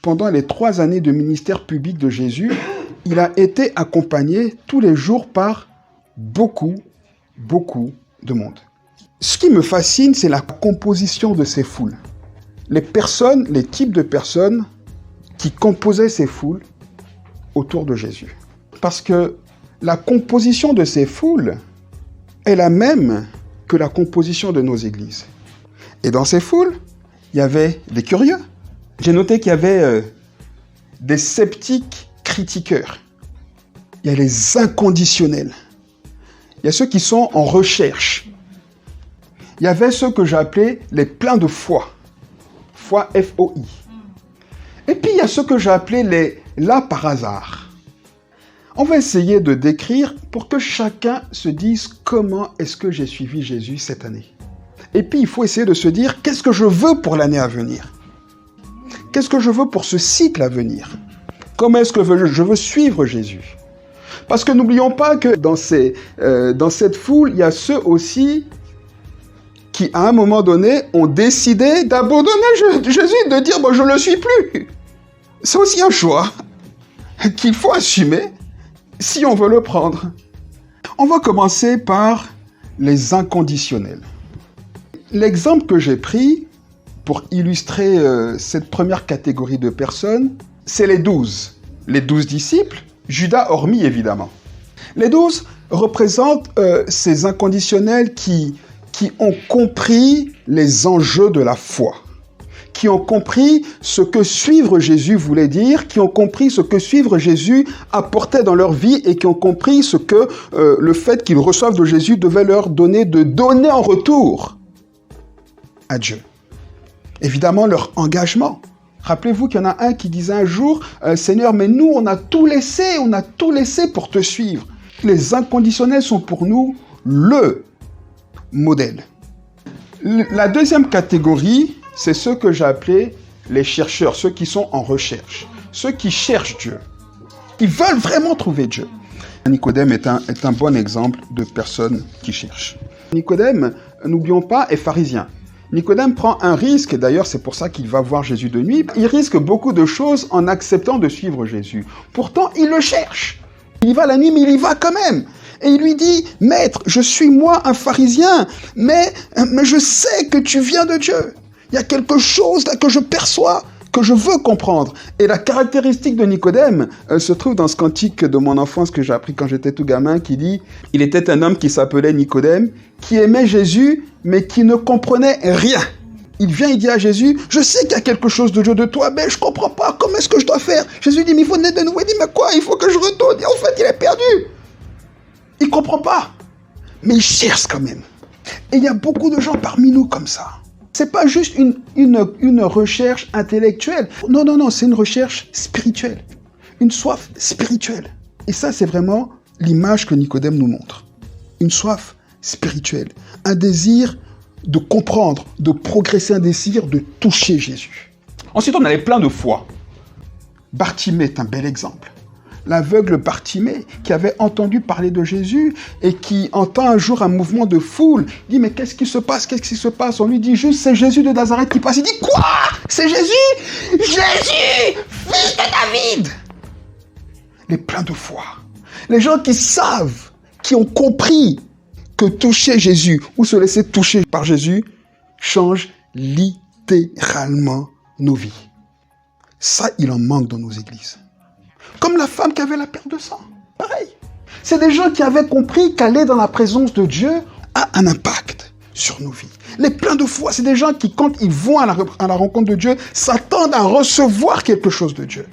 pendant les 3 années de ministère public de Jésus, il a été accompagné tous les jours par beaucoup de monde. Ce qui me fascine, c'est la composition de ces foules. Les types de personnes qui composaient ces foules autour de Jésus. Parce que la composition de ces foules est la même que la composition de nos églises. Et dans ces foules, il y avait des curieux. J'ai noté qu'il y avait des sceptiques critiqueurs. Il y a les inconditionnels. Il y a ceux qui sont en recherche. Il y avait ceux que j'appelais les pleins de foi. Foi, F-O-I. Et puis il y a ceux que j'appelais les là par hasard. On va essayer de décrire pour que chacun se dise comment est-ce que j'ai suivi Jésus cette année. Et puis il faut essayer de se dire qu'est-ce que je veux pour l'année à venir. Qu'est-ce que je veux pour ce cycle à venir? Comment est-ce que je veux suivre Jésus? Parce que n'oublions pas que dans cette foule, il y a ceux aussi qui, à un moment donné, ont décidé d'abandonner Jésus, de dire « bon, je ne le suis plus ». C'est aussi un choix qu'il faut assumer si on veut le prendre. On va commencer par les inconditionnels. L'exemple que j'ai pris pour illustrer cette première catégorie de personnes, c'est les 12. Les 12 disciples, Judas hormis évidemment. Les 12 représentent ces inconditionnels qui ont compris les enjeux de la foi, qui ont compris ce que suivre Jésus voulait dire, qui ont compris ce que suivre Jésus apportait dans leur vie et qui ont compris ce que le fait qu'ils reçoivent de Jésus devait leur donner de donner en retour à Dieu. Évidemment, leur engagement. Rappelez-vous qu'il y en a un qui disait un jour, « Seigneur, mais nous, on a tout laissé pour te suivre. » Les inconditionnels sont pour nous le modèle. La deuxième catégorie, c'est ceux que j'ai appelés les chercheurs, ceux qui sont en recherche, ceux qui cherchent Dieu. Ils veulent vraiment trouver Dieu. Nicodème est un bon exemple de personne qui cherche. Nicodème, n'oublions pas, est pharisien. Nicodème prend un risque, d'ailleurs c'est pour ça qu'il va voir Jésus de nuit. Il risque beaucoup de choses en acceptant de suivre Jésus. Pourtant, il le cherche. Il y va la nuit, mais il y va quand même. Et il lui dit, « Maître, je suis moi un pharisien, mais je sais que tu viens de Dieu. Il y a quelque chose là que je perçois, que je veux comprendre. » Et la caractéristique de Nicodème se trouve dans ce cantique de mon enfance que j'ai appris quand j'étais tout gamin, qui dit « Il était un homme qui s'appelait Nicodème, qui aimait Jésus, mais qui ne comprenait rien. » Il vient, il dit à Jésus, « Je sais qu'il y a quelque chose de Dieu de toi, mais je ne comprends pas, comment est-ce que je dois faire ?» Jésus dit, « Mais il faut naître de nouveau. » Il dit, « Mais quoi? Il faut que je retourne. » Et en fait, il est perdu. Il ne comprend pas, mais il cherche quand même. Et il y a beaucoup de gens parmi nous comme ça. Ce n'est pas juste une recherche intellectuelle. Non, c'est une recherche spirituelle. Une soif spirituelle. Et ça, c'est vraiment l'image que Nicodème nous montre. Une soif spirituelle. Un désir de comprendre, de progresser, un désir de toucher Jésus. Ensuite, on a les pleins de foi. Bartimée est un bel exemple. L'aveugle Bartimée, qui avait entendu parler de Jésus et qui entend un jour un mouvement de foule, dit « Mais qu'est-ce qui se passe? Qu'est-ce qui se passe ?» On lui dit juste « C'est Jésus de Nazareth qui passe. » Il dit « Quoi? C'est Jésus? Jésus, fils de David !» Les pleins de foi. Les gens qui savent, qui ont compris que toucher Jésus ou se laisser toucher par Jésus change littéralement nos vies. Ça, il en manque dans nos églises. Comme la femme qui avait la perte de sang. Pareil. C'est des gens qui avaient compris qu'aller dans la présence de Dieu a un impact sur nos vies. Les pleins de foi, c'est des gens qui, quand ils vont à la rencontre de Dieu, s'attendent à recevoir quelque chose de Dieu.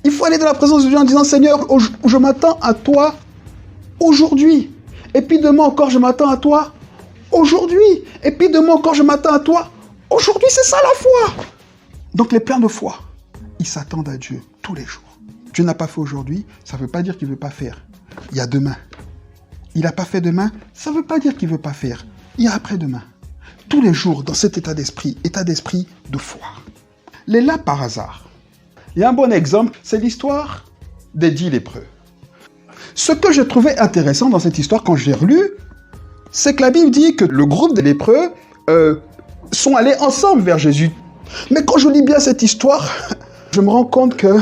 Il faut aller dans la présence de Dieu en disant « Seigneur, je m'attends à toi aujourd'hui. Et puis demain encore, je m'attends à toi aujourd'hui. Et puis demain encore, je m'attends à toi aujourd'hui. » C'est ça la foi. Donc les pleins de foi, ils s'attendent à Dieu tous les jours. Dieu n'a pas fait aujourd'hui, ça ne veut pas dire qu'il ne veut pas faire. Il y a demain. Il n'a pas fait demain, ça ne veut pas dire qu'il ne veut pas faire. Il y a après-demain. Tous les jours, dans cet état d'esprit de foi. Les là par hasard. Il y a un bon exemple, c'est l'histoire des 10 lépreux. Ce que j'ai trouvé intéressant dans cette histoire, quand j'ai relu, c'est que la Bible dit que le groupe des lépreux sont allés ensemble vers Jésus. Mais quand je lis bien cette histoire, je me rends compte que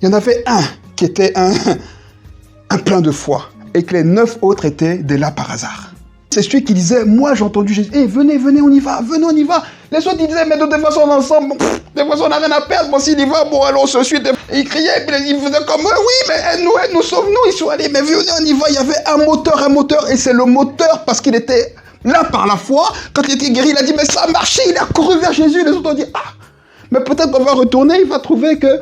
il y en avait un qui était un plein de foi et que les 9 autres étaient des là par hasard. C'est celui qui disait, moi j'ai entendu Jésus, venez, on y va, venez, on y va. Les autres ils disaient, mais de toute façon on est ensemble, de toute façon on n'a rien à perdre, bon s'il y va, bon alors on se suit. Et ils criaient, puis ils faisaient comme, oui, mais aide-nous, sauve-nous, ils sont allés, mais venez, on y va. Il y avait un moteur, et c'est le moteur parce qu'il était là par la foi. Quand il était guéri, il a dit, mais ça a marché, il a couru vers Jésus. Les autres ont dit, mais peut-être qu'on va retourner, il va trouver que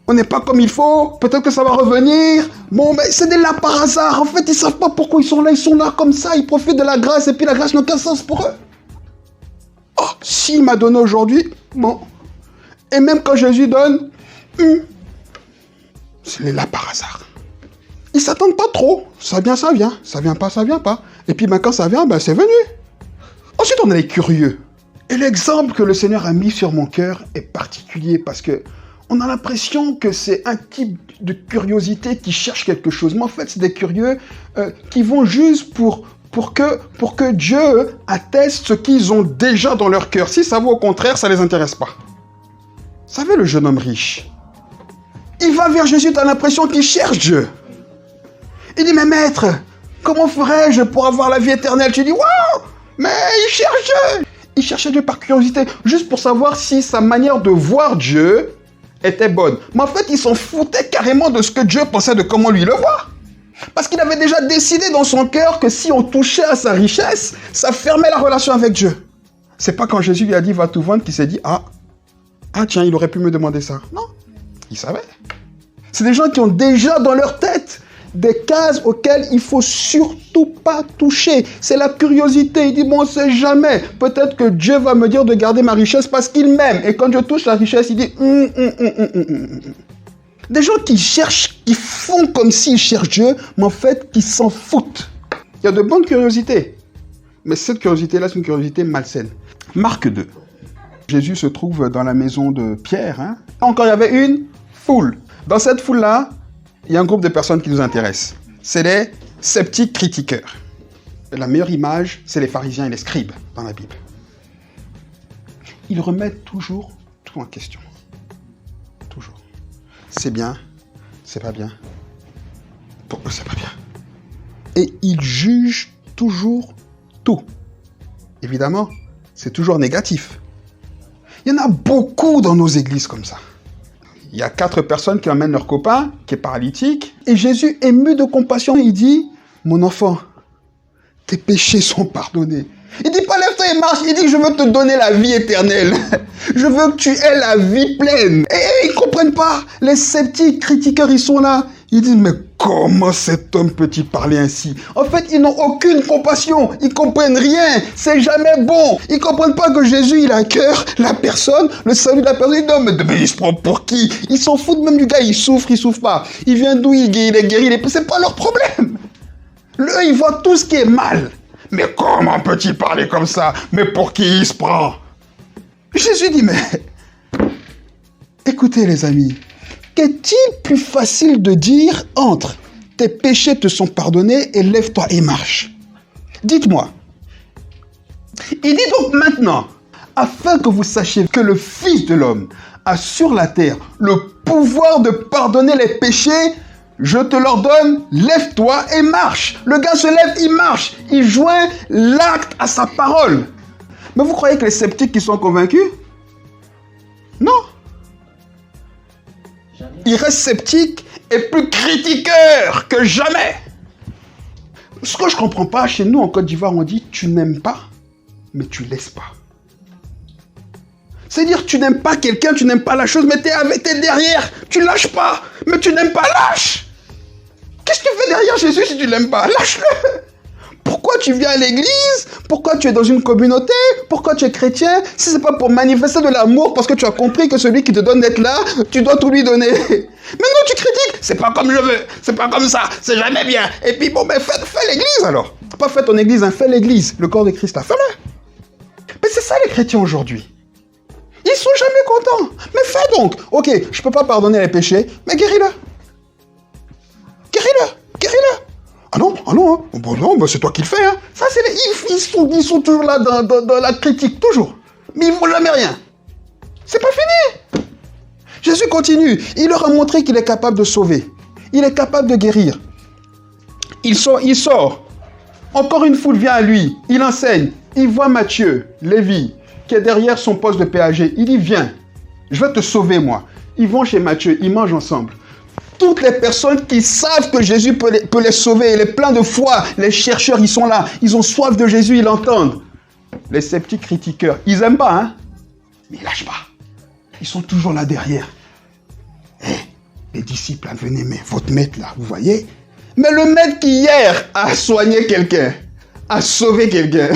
on n'est pas comme il faut, peut-être que ça va revenir. Bon, mais c'est des là par hasard. En fait, ils ne savent pas pourquoi ils sont là comme ça. Ils profitent de la grâce et puis la grâce n'a aucun sens pour eux. Oh, s'il m'a donné aujourd'hui, bon. Et même quand Jésus donne, c'est les là par hasard. Ils ne s'attendent pas trop. Ça vient, ça vient. Ça vient pas, ça vient pas. Et puis quand ça vient, c'est venu. Ensuite, on est les curieux. Et l'exemple que le Seigneur a mis sur mon cœur est particulier parce que on a l'impression que c'est un type de curiosité qui cherche quelque chose. Mais en fait, c'est des curieux qui vont juste pour que Dieu atteste ce qu'ils ont déjà dans leur cœur. Si ça va au contraire, ça ne les intéresse pas. Vous savez, le jeune homme riche, il va vers Jésus, tu as l'impression qu'il cherche Dieu. Il dit, mais maître, comment ferais-je pour avoir la vie éternelle? Tu dis, waouh, mais il cherche Dieu. Il cherchait Dieu par curiosité, juste pour savoir si sa manière de voir Dieu était bonne. Mais en fait, il s'en foutait carrément de ce que Dieu pensait de comment lui le voir. Parce qu'il avait déjà décidé dans son cœur que si on touchait à sa richesse, ça fermait la relation avec Dieu. C'est pas quand Jésus lui a dit, va tout vendre, qu'il s'est dit, tiens, il aurait pu me demander ça. Non, il savait. C'est des gens qui ont déjà dans leur tête des cases auxquelles il faut surtout pas toucher. C'est la curiosité. Il dit, bon, on sait jamais. Peut-être que Dieu va me dire de garder ma richesse parce qu'il m'aime. Et quand je touche la richesse, il dit, Des gens qui cherchent, qui font comme s'ils cherchent Dieu, mais en fait, qui s'en foutent. Il y a de bonnes curiosités. Mais cette curiosité-là, c'est une curiosité malsaine. Marc 2. Jésus se trouve dans la maison de Pierre. Encore, il y avait une foule. Dans cette foule-là, il y a un groupe de personnes qui nous intéressent. C'est les sceptiques critiqueurs. La meilleure image, c'est les pharisiens et les scribes dans la Bible. Ils remettent toujours tout en question. Toujours. C'est bien, c'est pas bien. Pourquoi c'est pas bien? Et ils jugent toujours tout. Évidemment, c'est toujours négatif. Il y en a beaucoup dans nos églises comme ça. Il y a 4 personnes qui emmènent leur copain, qui est paralytique, et Jésus, ému de compassion, il dit, mon enfant, tes péchés sont pardonnés. Il dit pas lève-toi et marche, il dit je veux te donner la vie éternelle. Je veux que tu aies la vie pleine. Et ils ne comprennent pas. Les sceptiques critiqueurs, ils sont là. Ils disent mais comment cet homme peut-il parler ainsi? En fait, ils n'ont aucune compassion. Ils ne comprennent rien. C'est jamais bon. Ils ne comprennent pas que Jésus, il a à cœur la personne, le salut de la personne. Non, mais il se prend pour qui? Ils s'en foutent même du gars. Il souffre pas. Il vient d'où? Il est guéri. C'est pas leur problème. Eux, ils voient tout ce qui est mal. Mais comment peut-il parler comme ça? Mais pour qui il se prend? Jésus dit, mais écoutez les amis, qu'est-il plus facile de dire entre tes péchés te sont pardonnés et lève-toi et marche? Dites-moi. Il dit donc maintenant, afin que vous sachiez que le Fils de l'homme a sur la terre le pouvoir de pardonner les péchés, je te l'ordonne, lève-toi et marche. Le gars se lève, il marche. Il joint l'acte à sa parole. Mais vous croyez que les sceptiques qui sont convaincus? Non. Ils restent sceptiques et plus critiqueurs que jamais. Ce que je ne comprends pas, chez nous en Côte d'Ivoire, on dit tu n'aimes pas, mais tu laisses pas. C'est-à-dire tu n'aimes pas quelqu'un, tu n'aimes pas la chose, mais t'es derrière, tu lâches pas, mais tu n'aimes pas, lâche. Qu'est-ce que tu fais derrière Jésus si tu l'aimes pas? Lâche-le. Pourquoi tu viens à l'église? Pourquoi tu es dans une communauté? Pourquoi tu es chrétien? Si ce n'est pas pour manifester de l'amour parce que tu as compris que celui qui te donne d'être là, tu dois tout lui donner. Mais non, tu critiques. C'est pas comme je veux. C'est pas comme ça. C'est jamais bien. Et puis bon, ben fais l'église alors. Pas fais ton église, fais l'église. Le corps de Christ là, fais-le. Mais c'est ça les chrétiens aujourd'hui. Ils sont jamais contents. Mais fais donc. Ok, je peux pas pardonner les péchés, mais guéris-le. Guéris-le. Ah non, bon, non, bah c'est toi qui le fais. Ça, c'est ils sont toujours là dans la critique, toujours. Mais ils ne font jamais rien. C'est pas fini. Jésus continue. Il leur a montré qu'il est capable de sauver. Il est capable de guérir. Il sort. Encore une foule vient à lui. Il enseigne. Il voit Matthieu, Lévi, qui est derrière son poste de péager. Il dit, viens, je vais te sauver, moi. Ils vont chez Matthieu, ils mangent ensemble. Toutes les personnes qui savent que Jésus peut les sauver, il est plein de foi. Les chercheurs, ils sont là. Ils ont soif de Jésus, ils l'entendent. Les sceptiques critiqueurs, ils n'aiment pas, hein? Mais ils ne lâchent pas. Ils sont toujours là derrière. Les disciples, venez, mais votre maître là, vous voyez? Mais le maître qui hier a soigné quelqu'un, a sauvé quelqu'un,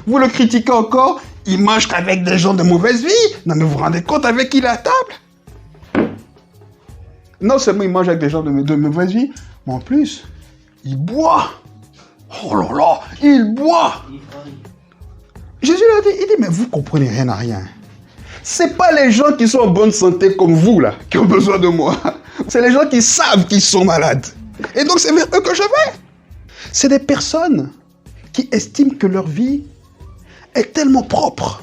vous le critiquez encore, il mange qu'avec des gens de mauvaise vie. Non mais vous vous rendez compte avec qui il est à table? Non seulement il mange avec des gens de mauvaise vie, mais en plus, il boit. Oh là là, il boit. Jésus leur dit, il dit, mais vous comprenez rien à rien. C'est pas les gens qui sont en bonne santé comme vous là, qui ont besoin de moi. C'est les gens qui savent qu'ils sont malades. Et donc c'est vers eux que je vais. C'est des personnes qui estiment que leur vie est tellement propre,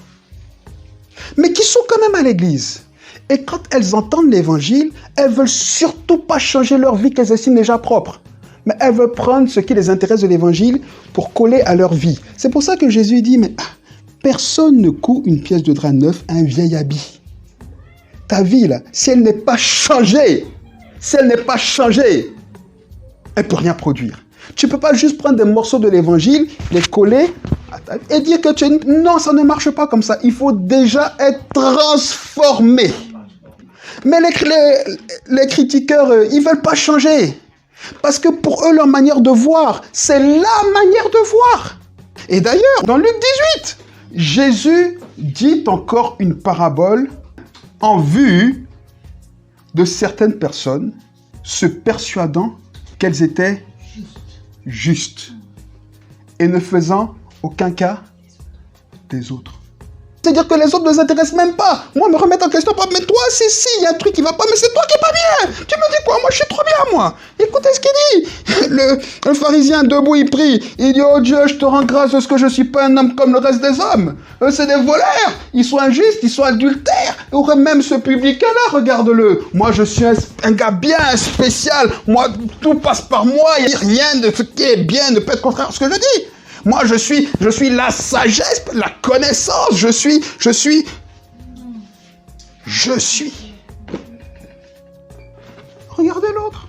mais qui sont quand même à l'église. Et quand elles entendent l'évangile, elles veulent surtout pas changer leur vie qu'elles estiment déjà propre. Mais elles veulent prendre ce qui les intéresse de l'évangile pour coller à leur vie. C'est pour ça que Jésus dit, mais personne ne coud une pièce de drap neuf à un vieil habit. Ta vie, là, si elle n'est pas changée, elle ne peut rien produire. Tu ne peux pas juste prendre des morceaux de l'évangile, les coller à ta vie et dire que non, ça ne marche pas comme ça. Il faut déjà être transformé. Mais les critiqueurs, ils ne veulent pas changer. Parce que pour eux, leur manière de voir, c'est la manière de voir. Et d'ailleurs, dans Luc 18, Jésus dit encore une parabole en vue de certaines personnes se persuadant qu'elles étaient justes et ne faisant aucun cas des autres. C'est-à-dire que les autres ne les intéressent même pas. Moi, me remettre en question, mais toi, si, il y a un truc qui va pas, mais c'est toi qui est pas bien. Tu me dis quoi? Moi, je suis trop bien, moi. Écoutez ce qu'il dit. Le pharisien debout, il prie. Il dit, oh Dieu, je te rends grâce de ce que je suis pas un homme comme le reste des hommes. Eux, c'est des voleurs. Ils sont injustes, ils sont adultères. Et même ce publicain-là, regarde-le. Moi, je suis un gars bien spécial. Moi, tout passe par moi. Rien de ce qui est bien ne peut être contraire à ce que je dis. Moi, je suis la sagesse, la connaissance. Je suis. Regardez l'autre.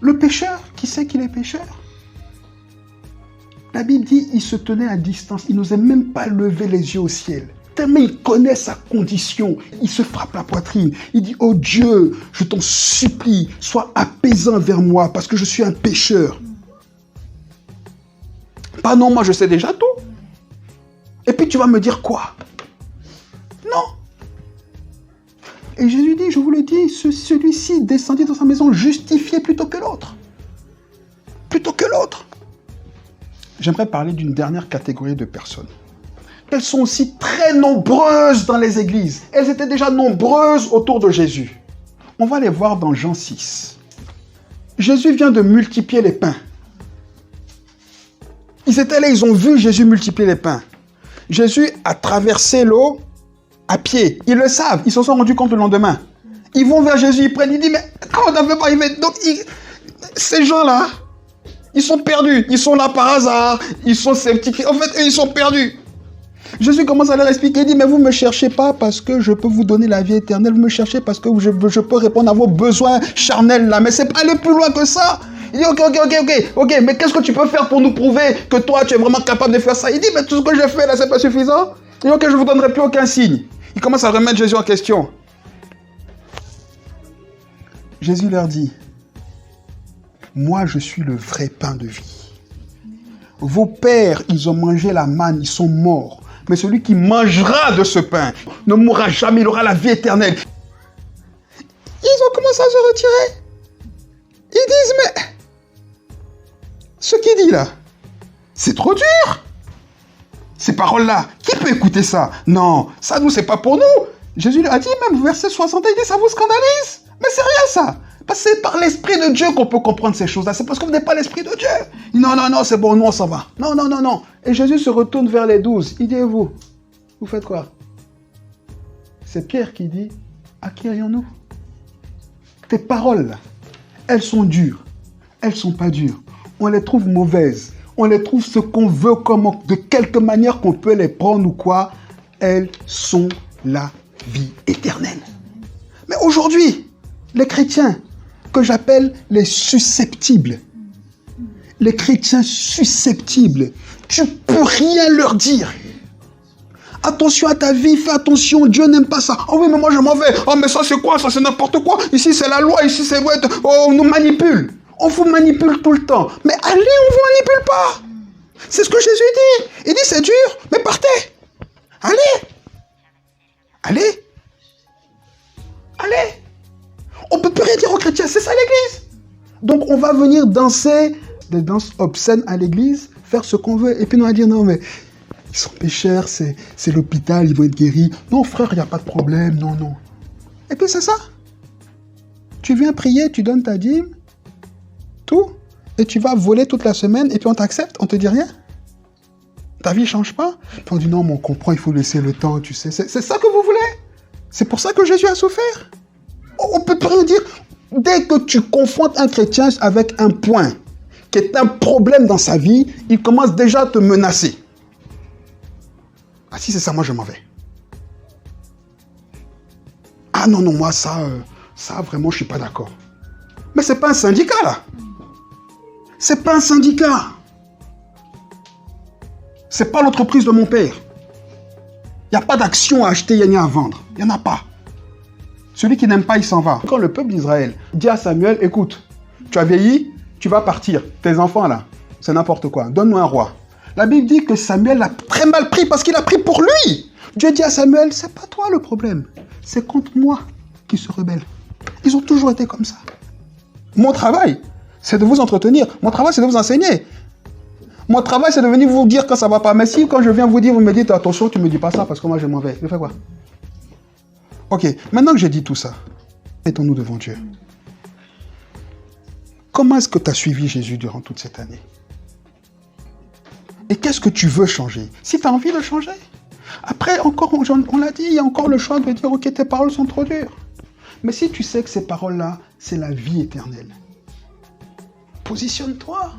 Le pécheur, qui sait qu'il est pécheur? La Bible dit, il se tenait à distance. Il n'osait même pas lever les yeux au ciel. Tellement il connaît sa condition. Il se frappe la poitrine. Il dit, oh Dieu, je t'en supplie, sois apaisant vers moi parce que je suis un pécheur. Pas non, moi je sais déjà tout. Et puis tu vas me dire quoi? Non. Et Jésus dit, je vous le dis, celui-ci descendit dans sa maison justifié plutôt que l'autre. Plutôt que l'autre. J'aimerais parler d'une dernière catégorie de personnes. Elles sont aussi très nombreuses dans les églises. Elles étaient déjà nombreuses autour de Jésus. On va les voir dans Jean 6. Jésus vient de multiplier les pains. Ils étaient là, ils ont vu Jésus multiplier les pains. Jésus a traversé l'eau à pied. Ils le savent, ils s'en sont rendus compte le lendemain. Ils vont vers Jésus, ils prennent, ils disent, mais comment on n'avait pas arrivé? Donc, ces gens-là, ils sont perdus. Ils sont là par hasard, ils sont sceptiques. En fait, eux, ils sont perdus. Jésus commence à leur expliquer, il dit, mais vous ne me cherchez pas parce que je peux vous donner la vie éternelle. Vous me cherchez parce que je peux répondre à vos besoins charnels là. Mais c'est pas aller plus loin que ça. Il dit, ok, mais qu'est-ce que tu peux faire pour nous prouver que toi, tu es vraiment capable de faire ça? Il dit, mais tout ce que j'ai fait là, c'est pas suffisant. Il dit, ok, je ne vous donnerai plus aucun signe. Il commence à remettre Jésus en question. Jésus leur dit, moi, je suis le vrai pain de vie. Vos pères, ils ont mangé la manne, ils sont morts. Mais celui qui mangera de ce pain ne mourra jamais, il aura la vie éternelle. Ils ont commencé à se retirer. Ils disent, mais ce qu'il dit là, c'est trop dur. Ces paroles-là, qui peut écouter ça? Non, ça nous, c'est pas pour nous. Jésus lui a dit, même verset 60, il dit, ça vous scandalise? Mais c'est rien ça. Parce que c'est par l'Esprit de Dieu qu'on peut comprendre ces choses-là. C'est parce que vous n'êtes pas l'Esprit de Dieu. Non, c'est bon, nous on s'en va. Non. Et Jésus se retourne vers les 12. Il dit, et vous faites quoi? C'est Pierre qui dit, à qui irions-nous? tes paroles, là, elles sont dures. Elles ne sont pas dures. On les trouve mauvaises. On les trouve ce qu'on veut, comment, de quelque manière qu'on peut les prendre ou quoi. Elles sont la vie éternelle. Mais aujourd'hui, les chrétiens, que j'appelle les susceptibles, les chrétiens susceptibles, tu ne peux rien leur dire. Attention à ta vie, fais attention, Dieu n'aime pas ça. Oh oui, mais moi je m'en vais. Oh mais ça c'est quoi? Ça c'est n'importe quoi. Ici c'est la loi, ici c'est... Oh, on nous manipule. On vous manipule tout le temps. Mais allez, on ne vous manipule pas. C'est ce que Jésus dit. Il dit c'est dur, mais partez. Allez. Allez. Allez. On ne peut plus rien dire aux chrétiens, c'est ça l'église. Donc on va venir danser des danses obscènes à l'église, faire ce qu'on veut, et puis on va dire non mais ils sont pécheurs, c'est l'hôpital, ils vont être guéris. Non frère, il n'y a pas de problème, non, non. Et puis c'est ça. Tu viens prier, tu donnes ta dîme, tout, et tu vas voler toute la semaine, et puis on t'accepte, on te dit rien. Ta vie ne change pas. Puis on dit non, mais on comprend, il faut laisser le temps, tu sais. C'est ça que vous voulez. C'est pour ça que Jésus a souffert. On ne peut plus rien dire. Dès que tu confrontes un chrétien avec un point qui est un problème dans sa vie, il commence déjà à te menacer. Ah si c'est ça, moi je m'en vais. Ah non, non, moi ça vraiment je ne suis pas d'accord. Mais ce n'est pas un syndicat là. C'est pas un syndicat. C'est pas l'entreprise de mon père. Il n'y a pas d'action à acheter, il n'y a rien à vendre. Il n'y en a pas. Celui qui n'aime pas, il s'en va. Quand le peuple d'Israël dit à Samuel, écoute, tu as vieilli, tu vas partir. Tes enfants là, c'est n'importe quoi. Donne-nous un roi. La Bible dit que Samuel l'a très mal pris parce qu'il a pris pour lui. Dieu dit à Samuel, c'est pas toi le problème. C'est contre moi qui se rebelle. Ils ont toujours été comme ça. Mon travail, c'est de vous entretenir. Mon travail, c'est de vous enseigner. Mon travail, c'est de venir vous dire quand ça va pas. Mais si quand je viens vous dire, vous me dites, attention, tu me dis pas ça parce que moi je m'en vais. Je fais quoi? Ok, maintenant que j'ai dit tout ça, mettons-nous devant Dieu. Comment est-ce que tu as suivi Jésus durant toute cette année? Et qu'est-ce que tu veux changer? Si tu as envie de changer. Après, encore, on l'a dit, il y a encore le choix de dire, ok, tes paroles sont trop dures. Mais si tu sais que ces paroles-là, c'est la vie éternelle, positionne-toi.